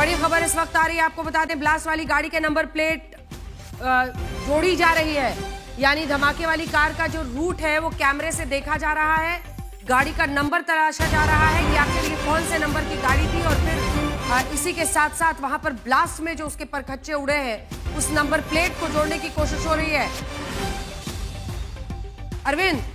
बड़ी खबर इस वक्त आ रही है, आपको बता दें ब्लास्ट वाली गाड़ी के नंबर प्लेट जोड़ी जा रही है, यानी धमाके वाली कार का जो रूट है वो कैमरे से देखा जा रहा है, गाड़ी का नंबर तलाशा जा रहा है कि आखिर ये कौन से नंबर की गाड़ी थी, और फिर इसी के साथ साथ वहां पर ब्लास्ट में जो उसके परखच्चे उड़े हैं उस नंबर प्लेट को जोड़ने की कोशिश हो रही है। अरविंद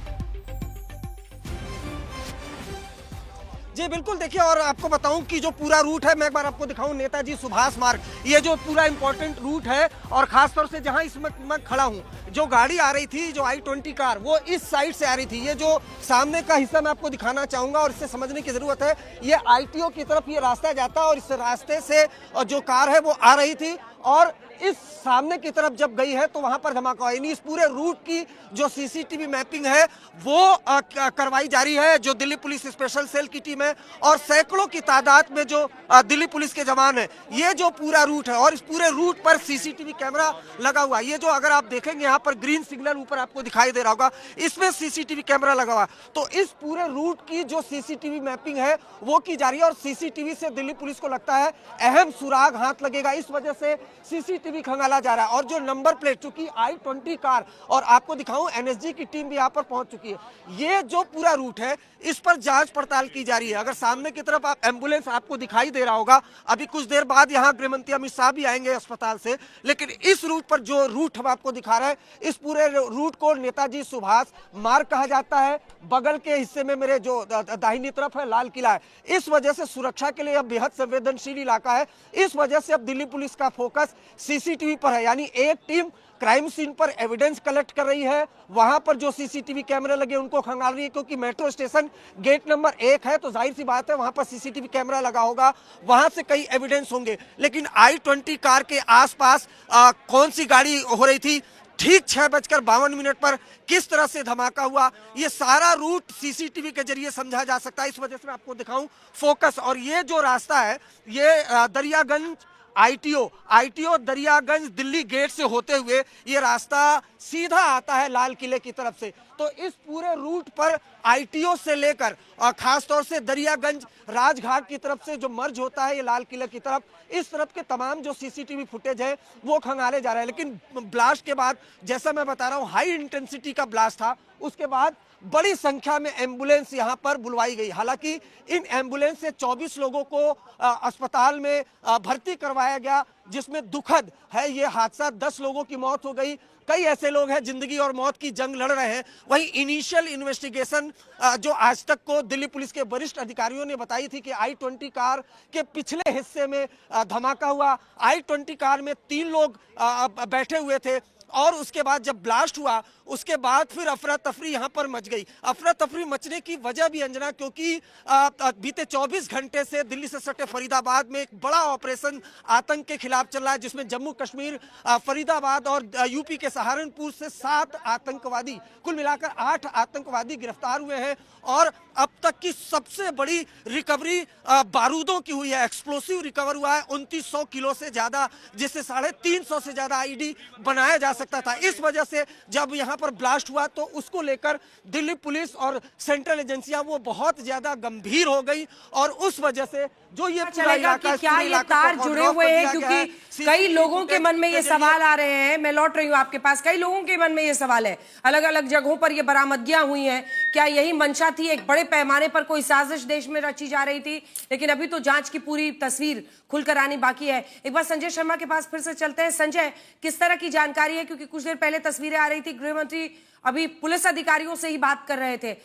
जी बिल्कुल, देखिए और आपको बताऊं कि जो पूरा रूट है, मैं एक बार आपको दिखाऊं, नेताजी सुभाष मार्ग, ये जो पूरा इंपॉर्टेंट रूट है और खासतौर से जहां इस वक्त मैं खड़ा हूं, जो गाड़ी आ रही थी, जो I-20 कार, वो इस साइड से आ रही थी। ये जो सामने का हिस्सा मैं आपको दिखाना चाहूंगा और इससे समझने की जरूरत है, ये ITO की तरफ ये रास्ता जाता है और इस रास्ते से जो कार है वो आ रही थी और इस सामने की तरफ जब गई है तो वहां पर धमाका हुआ। इस पूरे रूट की जो सीसीटीवी मैपिंग है वो करवाई जा रही है, जो दिल्ली पुलिस स्पेशल सेल की टीम है और सैकड़ों की तादाद में जो दिल्ली पुलिस के जवान है। ये जो पूरा रूट है और इस पूरे रूट पर सीसीटीवी कैमरा लगा हुआ है। ये जो अगर आप देखेंगे यहाँ पर ग्रीन सिग्नल ऊपर आपको दिखाई दे रहा होगा, इसमें सीसीटीवी कैमरा लगा हुआ है। तो इस पूरे रूट की जो सीसीटीवी मैपिंग है वो की जा रही है और सीसीटीवी से दिल्ली पुलिस को लगता है अहम सुराग हाथ लगेगा, इस वजह से सीसीटीवी खंगाला जा रहा है। और जो नंबर प्लेट, चूंकि I-20 कार, और आपको दिखाऊं NSG की टीम भी यहाँ पर पहुंच चुकी है। ये जो पूरा रूट है इस पर जांच पड़ताल की जा रही है। अगर सामने की तरफ आप एम्बुलेंस आपको दिखाई दे रहा होगा, अभी कुछ देर बाद यहाँ गृहमंत्री अमित शाह भी आएंगे अस्पताल से, लेकिन इस रूट पर जो रूट हम आपको दिखा रहे हैं, इस पूरे रूट को नेताजी सुभाष मार्ग कहा जाता है। बगल के हिस्से में मेरे जो दाहिनी तरफ है लाल किला है, इस वजह से सुरक्षा के लिए अब बेहद संवेदनशील इलाका है। इस वजह से अब दिल्ली पुलिस का फोकस सीसीटीवी पर है, यानी एक टीम क्राइम सीन पर एविडेंस कलेक्ट कर रही है, वहां पर जो सीसीटीवी कैमरे लगे उनको खंगाल रही है, क्योंकि मेट्रो स्टेशन गेट नंबर 1 है तो जाहिर सी बात है वहां पर सीसीटीवी कैमरा लगा होगा, वहां से कई एविडेंस होंगे। लेकिन I-20 कार के आसपास कौन सी गाड़ी हो रही थी, ठीक 6:52 पर किस तरह से धमाका हुआ, ये सारा रूट सीसीटीवी के जरिए समझा जा सकता है। इस वजह से मैं आपको दिखाऊं फोकस, और ये जो रास्ता है ये दरियागंज ITO दरियागंज दिल्ली गेट से होते हुए ये रास्ता सीधा आता है लाल किले की तरफ से। तो इस पूरे रूट पर ITO से लेकर और खासतौर से दरियागंज राजघाट की तरफ से जो मर्ज होता है ये लाल किले की तरफ, इस तरफ के तमाम जो सीसीटीवी फुटेज है वो खंगाले जा रहे हैं। लेकिन ब्लास्ट के बाद, जैसा मैं बता रहा हूँ, हाई इंटेंसिटी का ब्लास्ट था, उसके बाद बड़ी संख्या में एम्बुलेंस यहां पर बुलवाई गई। हालांकि इन एम्बुलेंस से 24 लोगों को अस्पताल में भर्ती करवाया गया, जिसमें दुखद है ये हादसा, 10 लोगों की मौत हो गई। कई ऐसे लोग हैं जिंदगी और मौत की जंग लड़ रहे हैं। वहीं इनिशियल इन्वेस्टिगेशन जो आज तक को दिल्ली पुलिस के वरिष्ठ अधिकारियों ने बताई थी कि I-20 कार के पिछले हिस्से में धमाका हुआ। I-20 कार में 3 लोग बैठे हुए थे और उसके बाद जब ब्लास्ट हुआ उसके बाद फिर अफरा तफरी यहाँ पर मच गई। अफरा तफरी मचने की वजह भी अंजना, क्योंकि बीते 24 घंटे से दिल्ली से सटे फरीदाबाद में एक बड़ा ऑपरेशन आतंक के खिलाफ चल रहा है, जिसमें जम्मू कश्मीर, फरीदाबाद और यूपी के सहारनपुर से 7 आतंकवादी, कुल मिलाकर 8 आतंकवादी गिरफ्तार हुए हैं। और अब तक की सबसे बड़ी रिकवरी बारूदों की हुई है, एक्सप्लोसिव रिकवर हुआ है 2900 किलो से ज्यादा, जिससे 350 से ज्यादा IED बनाया जा सकता था। इस वजह से जब यहाँ पर ब्लास्ट हुआ तो उसको लेकर दिल्ली पुलिस और सेंट्रल एजेंसियां वो बहुत ज्यादा गंभीर हो गई, और उस वजह से जो ये चलेगा कि क्या ये तार जुड़े हुए हैं, क्योंकि कई लोगों के मन में ये सवाल आ रहे हैं। मैं लौट रही हूँ आपके पास, कई लोगों के मन में ये सवाल है, अलग अलग जगहों पर ये बरामदगियां हुई हैं, क्या यही मंशा थी, एक बड़े पैमाने पर कोई साजिश देश में रची जा रही थी? लेकिन अभी तो जांच की पूरी तस्वीर खुलकर आनी बाकी है। एक बार संजय शर्मा के पास फिर से चलते हैं। संजय, किस तरह की जानकारी है, क्योंकि कुछ देर पहले तस्वीरें आ रही थी, गृह मंत्री अभी पुलिस अधिकारियों से ही बात कर रहे थे।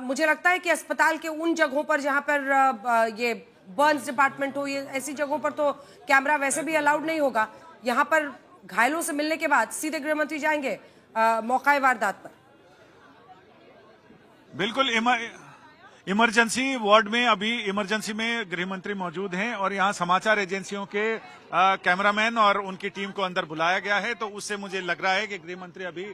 मुझे लगता है कि अस्पताल के उन जगहों पर जहां पर ये बर्न्स डिपार्टमेंट हो, ये ऐसी जगहों पर तो कैमरा वैसे भी अलाउड नहीं होगा। यहाँ पर घायलों से मिलने के बाद सीधे गृह मंत्री जाएंगे मौका वारदात पर। बिल्कुल, इमरजेंसी वार्ड में अभी इमरजेंसी में गृह मंत्री मौजूद हैं और यहाँ समाचार एजेंसियों के कैमरामैन और उनकी टीम को अंदर बुलाया गया है। तो उससे मुझे लग रहा है कि गृह मंत्री अभी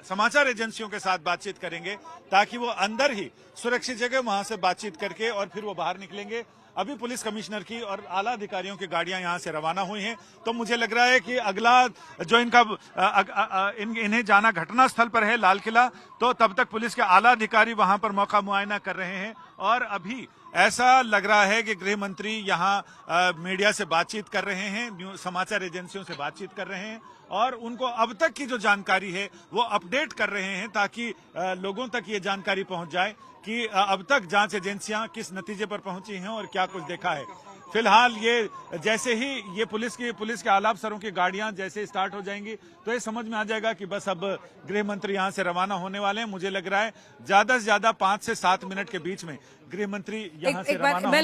समाचार एजेंसियों के साथ बातचीत करेंगे, ताकि वो अंदर ही सुरक्षित जगह वहां से बातचीत करके और फिर वो बाहर निकलेंगे। अभी पुलिस कमिश्नर की और आला अधिकारियों की गाड़ियां यहां से रवाना हुई हैं, तो मुझे लग रहा है कि अगला जो इनका इन्हें जाना घटना स्थल पर है लाल किला, तो तब तक पुलिस के आला अधिकारी वहां पर मौका मुआयना कर रहे हैं और अभी ऐसा लग रहा है कि गृह मंत्री यहाँ मीडिया से बातचीत कर रहे हैं, समाचार एजेंसियों से बातचीत कर रहे हैं और उनको अब तक की जो जानकारी है वो अपडेट कर रहे हैं ताकि लोगों तक ये जानकारी पहुंच जाए कि अब तक जांच एजेंसियां किस नतीजे पर पहुंची हैं और क्या कुछ देखा है। फिलहाल ये जैसे ही ये पुलिस के आला अफसरों की गाड़ियां जैसे स्टार्ट हो जाएंगी तो ये समझ में आ जाएगा कि बस अब गृह मंत्री यहां से रवाना होने वाले हैं। मुझे लग रहा है ज्यादा से ज्यादा 5 से 7 मिनट के बीच में गृह मंत्री यहां से रवाना होंगे। मैं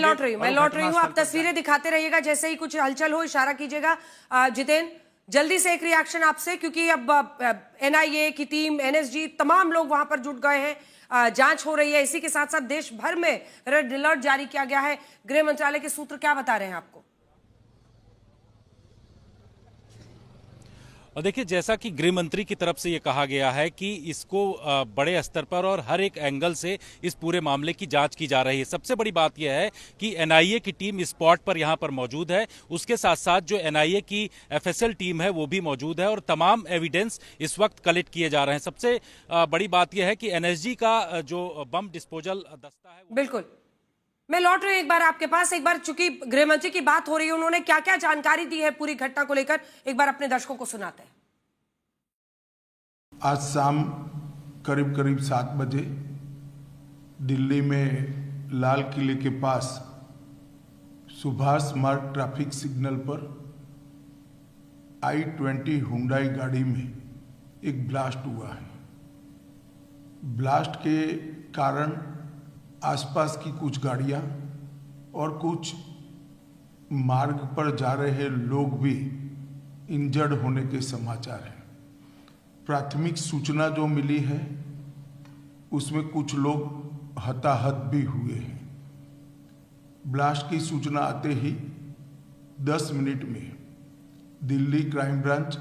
लौट रही हूँ, आप तस्वीरें दिखाते रहिएगा, जैसे ही कुछ हलचल हो इशारा कीजिएगा। जितेंद्र, जल्दी से एक रिएक्शन आपसे, क्योंकि अब एनआईए की टीम, एनएसजी, तमाम लोग वहां पर जुट गए हैं, जांच हो रही है। इसी के साथ साथ देश भर में रेड अलर्ट जारी किया गया है। गृह मंत्रालय के सूत्र क्या बता रहे हैं आपको? और देखिए, जैसा कि गृह मंत्री की तरफ से ये कहा गया है कि इसको बड़े स्तर पर और हर एक एंगल से इस पूरे मामले की जांच की जा रही है। सबसे बड़ी बात यह है कि एनआईए की टीम स्पॉट पर यहां पर मौजूद है, उसके साथ साथ जो एनआईए की एफएसएल टीम है वो भी मौजूद है और तमाम एविडेंस इस वक्त कलेक्ट किए जा रहे हैं। सबसे बड़ी बात यह है कि एनएसजी का जो बम डिस्पोजल दस्ता है। बिल्कुल, मैं लौट रही हूँ एक बार आपके पास। एक बार चूंकि गृह मंत्री की बात हो रही है, उन्होंने क्या क्या जानकारी दी है पूरी घटना को लेकर, एक बार अपने दर्शकों को सुनाते हैं। आज शाम करीब 7 बजे दिल्ली में लाल किले के पास सुभाष मार्ग ट्रैफिक सिग्नल पर i20 हुंडई गाड़ी में एक ब्लास्ट हुआ है। ब्लास्ट के कारण आसपास की कुछ गाड़ियां और कुछ मार्ग पर जा रहे लोग भी इंजर्ड होने के समाचार हैं। प्राथमिक सूचना जो मिली है उसमें कुछ लोग हताहत भी हुए हैं। ब्लास्ट की सूचना आते ही 10 मिनट में Delhi crime branch,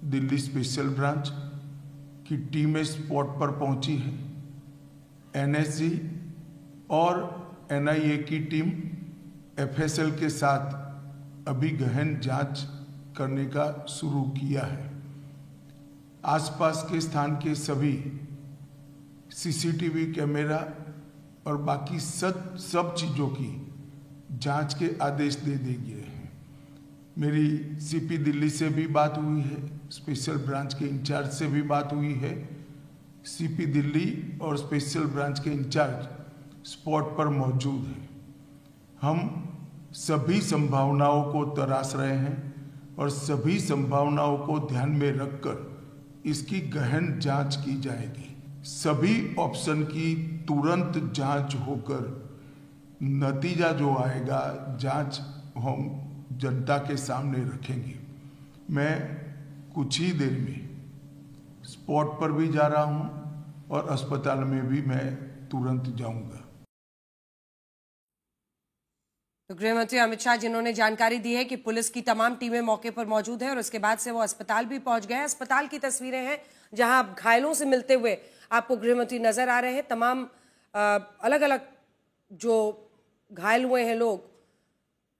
Delhi special branch की टीमें स्पॉट पर पहुंची है। एनएसजी और एनआईए की टीम एफएसएल के साथ अभी गहन जांच करने का शुरू किया है। आसपास के स्थान के सभी सीसीटीवी कैमरा और बाकी सब चीज़ों की जांच के आदेश दे दिए गए हैं। मेरी सीपी दिल्ली से भी बात हुई है, स्पेशल ब्रांच के इंचार्ज से भी बात हुई है। सीपी दिल्ली और स्पेशल ब्रांच के इंचार्ज स्पॉट पर मौजूद हैं। हम सभी संभावनाओं को तराश रहे हैं और सभी संभावनाओं को ध्यान में रखकर इसकी गहन जांच की जाएगी। सभी ऑप्शन की तुरंत जांच होकर नतीजा जो आएगा, जांच हम जनता के सामने रखेंगे। मैं कुछ ही देर में स्पॉट पर भी जा रहा हूं और अस्पताल में भी मैं तुरंत जाऊंगा। तो गृह मंत्री अमित शाह जिन्होंने जानकारी दी है कि पुलिस की तमाम टीमें मौके पर मौजूद है और उसके बाद से वो अस्पताल भी पहुंच गए हैं। अस्पताल की तस्वीरें हैं जहां घायलों से मिलते हुए आपको गृह मंत्री नजर आ रहे हैं। तमाम अलग अलग जो घायल हुए हैं लोग,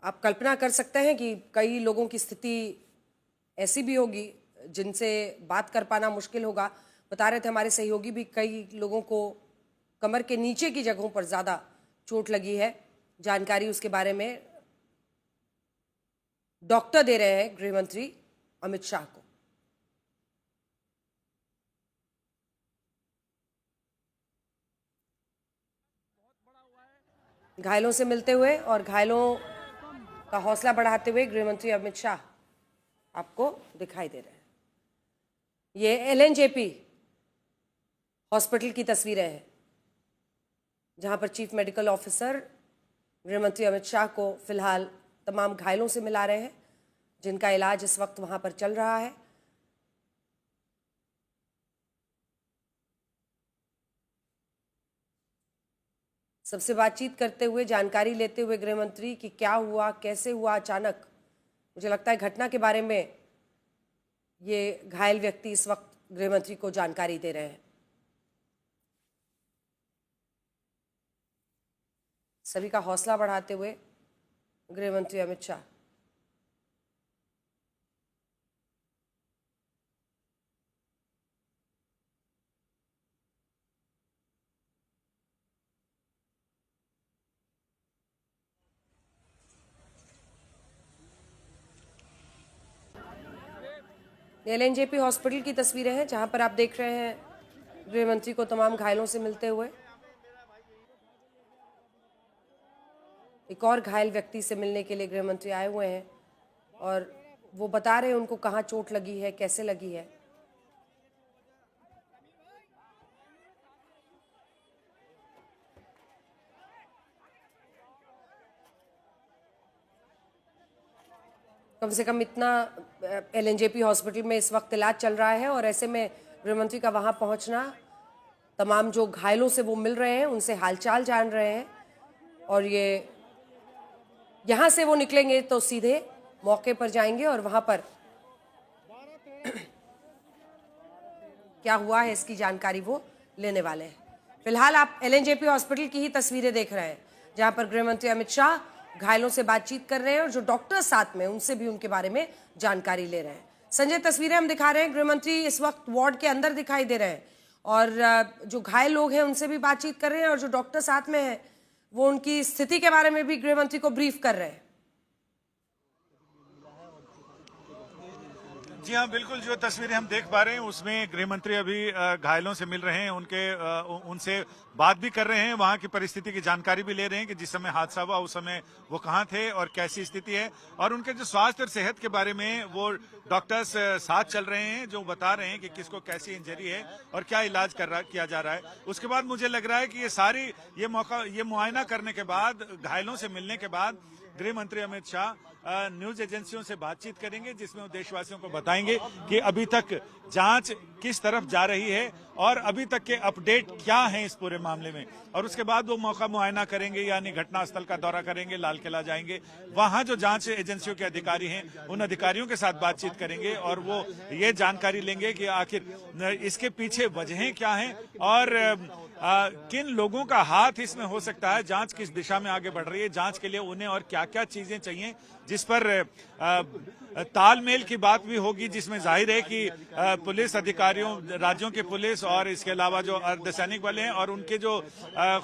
आप कल्पना कर सकते हैं कि कई लोगों की स्थिति ऐसी भी होगी जिनसे बात कर पाना मुश्किल होगा। बता रहे थे हमारे सहयोगी भी, कई लोगों को कमर के नीचे की जगहों पर ज़्यादा चोट लगी है। जानकारी उसके बारे में डॉक्टर दे रहे हैं गृह मंत्री अमित शाह को। घायलों से मिलते हुए और घायलों का हौसला बढ़ाते हुए गृह मंत्री अमित शाह आपको दिखाई दे रहे हैं। ये एलएनजेपी हॉस्पिटल की तस्वीरें हैं जहां पर चीफ मेडिकल ऑफिसर गृह मंत्री अमित शाह को फिलहाल तमाम घायलों से मिला रहे हैं जिनका इलाज इस वक्त वहां पर चल रहा है। सबसे बातचीत करते हुए, जानकारी लेते हुए गृह मंत्री कि क्या हुआ, कैसे हुआ अचानक। मुझे लगता है घटना के बारे में ये घायल व्यक्ति इस वक्त गृह मंत्री को जानकारी दे रहे हैं। सभी का हौसला बढ़ाते हुए गृह मंत्री अमित शाह। एलएनजेपी हॉस्पिटल की तस्वीरें हैं जहां पर आप देख रहे हैं गृह मंत्री को तमाम घायलों से मिलते हुए। एक और घायल व्यक्ति से मिलने के लिए गृह मंत्री आए हुए हैं और वो बता रहे हैं उनको कहां चोट लगी है, कैसे लगी है। कम से कम इतना एलएनजेपी हॉस्पिटल में इस वक्त इलाज चल रहा है और ऐसे में गृहमंत्री का वहां पहुंचना, तमाम जो घायलों से वो मिल रहे हैं उनसे हालचाल जान रहे हैं और ये यहां से वो निकलेंगे तो सीधे मौके पर जाएंगे और वहां पर क्या हुआ है इसकी जानकारी वो लेने वाले हैं। फिलहाल आप एलएनजेपी हॉस्पिटल की ही तस्वीरें देख रहे हैं जहां पर गृहमंत्री अमित शाह घायलों से बातचीत कर रहे हैं और जो डॉक्टर साथ में उनसे भी उनके बारे में जानकारी ले रहे हैं। संजय, तस्वीरें हम दिखा रहे हैं, गृहमंत्री इस वक्त वार्ड के अंदर दिखाई दे रहे हैं और जो घायल लोग हैं उनसे भी बातचीत कर रहे हैं और जो डॉक्टर साथ में है वो उनकी स्थिति के बारे में भी गृहमंत्री को ब्रीफ कर रहे हैं। जी हाँ, बिल्कुल। जो तस्वीरें हम देख पा रहे हैं उसमें गृहमंत्री अभी घायलों से मिल रहे हैं, उनसे बात भी कर रहे हैं, वहां की परिस्थिति की जानकारी भी ले रहे हैं कि जिस समय हादसा हुआ उस समय वो कहां थे और कैसी स्थिति है और उनके जो स्वास्थ्य और सेहत के बारे में वो डॉक्टर्स साथ चल रहे हैं, जो बता रहे हैं कि किसको कैसी इंजरी है और क्या इलाज किया जा रहा है। उसके बाद मुझे लग रहा है कि ये मुआयना करने के बाद, घायलों से मिलने के बाद गृह मंत्री अमित शाह न्यूज एजेंसियों से बातचीत करेंगे जिसमें वो देशवासियों को बताएंगे कि अभी तक जांच किस तरफ जा रही है और अभी तक के अपडेट क्या हैं इस पूरे मामले में। और उसके बाद वो मौका मुआयना करेंगे, यानी घटनास्थल का दौरा करेंगे, लाल किला जाएंगे, वहां जो जांच एजेंसियों के अधिकारी हैं उन अधिकारियों के साथ बातचीत करेंगे और वो ये जानकारी लेंगे कि आखिर इसके पीछे वजहें क्या हैं और किन लोगों का हाथ इसमें हो सकता है, जांच किस दिशा में आगे बढ़ रही है, जांच के लिए उन्हें और क्या क्या चीजें चाहिए, जिस पर तालमेल की बात भी होगी, जिसमें जाहिर है कि पुलिस अधिकारियों, राज्यों के पुलिस और इसके अलावा जो अर्धसैनिक बल हैं और उनके जो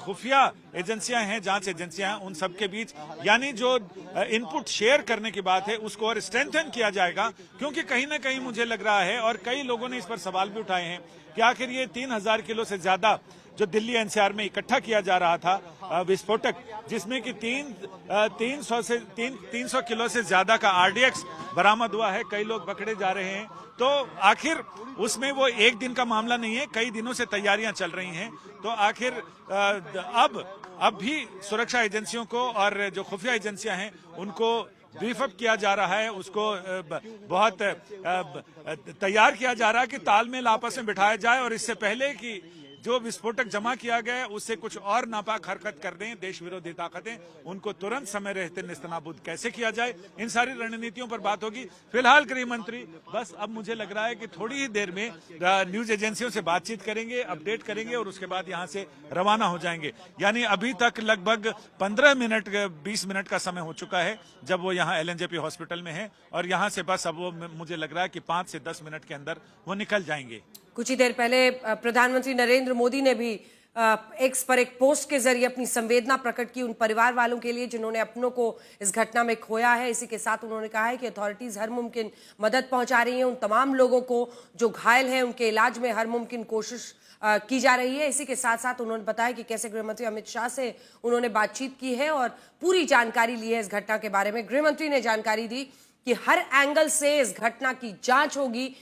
खुफिया एजेंसियां हैं, जांच एजेंसियां हैं, उन सबके बीच यानी जो इनपुट शेयर करने की बात है उसको और स्ट्रेंथन किया जाएगा। क्योंकि कहीं ना कहीं मुझे लग रहा है और कई लोगों ने इस पर सवाल भी उठाए हैं कि आखिर ये 3000 किलो से ज्यादा जो दिल्ली एनसीआर में इकट्ठा किया जा रहा था विस्फोटक, जिसमें कि 300 किलो से ज्यादा का आरडीएक्स बरामद हुआ है, कई लोग पकड़े जा रहे हैं, तो आखिर उसमें वो एक दिन का मामला नहीं है, कई दिनों से तैयारियां चल रही हैं। तो आखिर अब भी सुरक्षा एजेंसियों को और जो खुफिया एजेंसियां हैं उनको ब्रीफअप किया जा रहा है, उसको बहुत तैयार किया जा रहा है कि तालमेल आपस में बिठाया जाए और इससे पहले कि जो विस्फोटक जमा किया गया है उससे कुछ और नापाक हरकत कर दें देश विरोधी ताकतें, उनको तुरंत समय रहते नेस्तनाबूद कैसे किया जाए, इन सारी रणनीतियों पर बात होगी। फिलहाल गृह मंत्री बस अब मुझे लग रहा है कि थोड़ी ही देर में न्यूज एजेंसियों से बातचीत करेंगे, अपडेट करेंगे और उसके बाद यहां से रवाना हो जाएंगे। यानी अभी तक लगभग 15 मिनट 20 मिनट का समय हो चुका है जब वो यहाँ एलएनजेपी हॉस्पिटल में है और यहाँ से बस अब वो मुझे लग रहा है कि 5 से 10 मिनट के अंदर वो निकल जाएंगे। कुछ ही देर पहले प्रधानमंत्री नरेंद्र मोदी ने भी एक्स पर एक पोस्ट के जरिए अपनी संवेदना प्रकट की उन परिवार वालों के लिए जिन्होंने अपनों को इस घटना में खोया है। इसी के साथ उन्होंने कहा है कि अथॉरिटीज हर मुमकिन मदद पहुंचा रही हैं, उन तमाम लोगों को जो घायल हैं उनके इलाज में हर मुमकिन कोशिश की जा रही है। इसी के साथ साथ उन्होंने बताया कि कैसे गृहमंत्री अमित शाह से उन्होंने बातचीत की है और पूरी जानकारी ली है इस घटना के बारे में। गृहमंत्री ने जानकारी दी कि हर एंगल से इस घटना की जांच होगी।